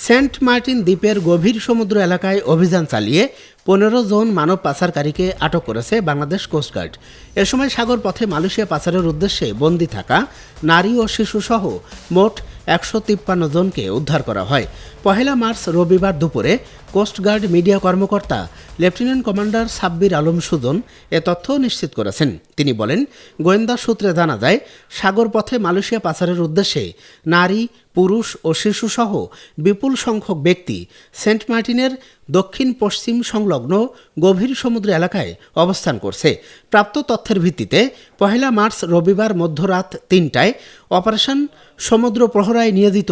Saint Martin দ্বীপের গভীর সমুদ্র এলাকায় অভিযান চালিয়ে 15 জন মানব পাচারকারীকে আটক করেছে বাংলাদেশ কোস্টগার্ড। এ সময় সাগর পথে মালয়েশিয়া পাচারের উদ্দেশ্যে বন্দী থাকা নারী ও শিশুসহ মোট 153 জনকে উদ্ধার করা হয়। 1 মার্চ রবিবার দুপুরে কোস্টগার্ড মিডিয়া কর্মকর্তা লেফটেন্যান্ট কমান্ডার সাব্বির আলম সুজন এ তথ্য নিশ্চিত করেছেন। তিনি বলেন, গোয়েন্দা সূত্রে জানা যায়, সাগর পথে মালয়েশিয়া পাচারের উদ্দেশ্যে নারী, পুরুষ ও শিশুসহ বিপুল সংখ্যক ব্যক্তি সেন্ট মার্টিনের দক্ষিণ পশ্চিম সংলগ্ন গভীর সমুদ্র এলাকায় অবস্থান করছে। প্রাপ্ত তথ্যের ভিত্তিতে 1 মার্চ রবিবার মধ্যরাত 3টায় অপারেশন সমুদ্র প্রহরায় নিয়োজিত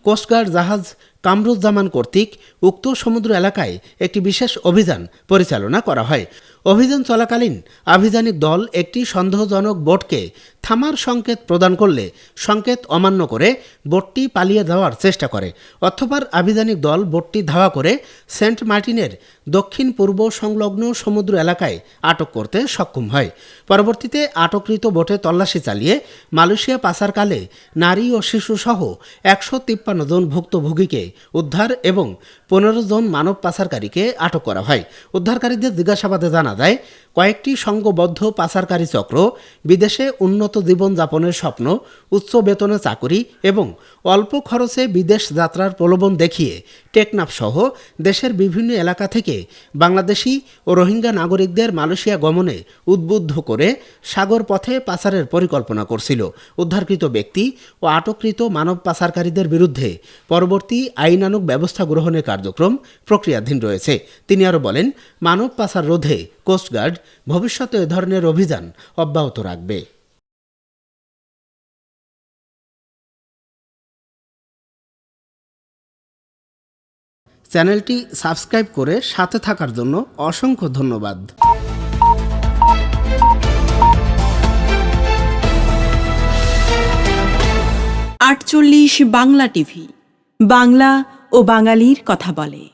কোস্টগার্ড জাহাজ কামরুজ্জামান কর্তৃক উক্ত সমুদ্র এলাকায় একটি বিশেষ অভিযান পরিচালনা করা হয়। অভিযান চলাকালীন আভিযানিক দল একটি সন্দেহজনক বোটকে থামার সংকেত প্রদান করলে সংকেত অমান্য করে বোটটি পালিয়ে যাওয়ার চেষ্টা করে। অতঃপর আভিযানিক দল বোটটি ধাওয়া করে সেন্ট মার্টিনের দক্ষিণ পূর্ব সংলগ্ন সমুদ্র এলাকায় আটক করতে সক্ষম হয়। পরবর্তীতে আটককৃত বোটে তল্লাশি চালিয়ে মালয়েশিয়া পাচারকালে নারী ও শিশুসহ 153 জন ভুক্তভোগীকে উদ্ধার এবং 15 জন মানব পাচারকারীকে আটক করা হয়। উদ্ধারকারীদের জিজ্ঞাসাবাদে জানা যায়, কয়েকটি সংঘবদ্ধ পাচারকারী চক্র বিদেশে উন্নত জীবনযাপনের স্বপ্ন, উচ্চ বেতনে চাকুরি এবং অল্প খরচে বিদেশ যাত্রার প্রলোভন দেখিয়ে টেকনাফ সহ দেশের বিভিন্ন এলাকা থেকে বাংলাদেশি ও রোহিঙ্গা নাগরিকদের মালয়েশিয়া গমনে উদ্বুদ্ধ করে সাগর পথে পাচারের পরিকল্পনা করছিল। উদ্ধারকৃত ব্যক্তি ও আটককৃত মানব পাচারকারীদের বিরুদ্ধে পরবর্তী আইনানুগ ব্যবস্থা গ্রহণের কার্যক্রম প্রক্রিয়াধীন রয়েছে। তিনি আরও বলেন, মানব পাচার রোধে কোস্টগার্ড ভবিষ্যতে এ ধরনের অভিযান অব্যাহত রাখবে। চ্যানেলটি সাবস্ক্রাইব করে সাথে থাকার জন্য অসংখ্য ধন্যবাদ। 48 বাংলা টিভি, বাংলা ও বাঙালির কথা বলে।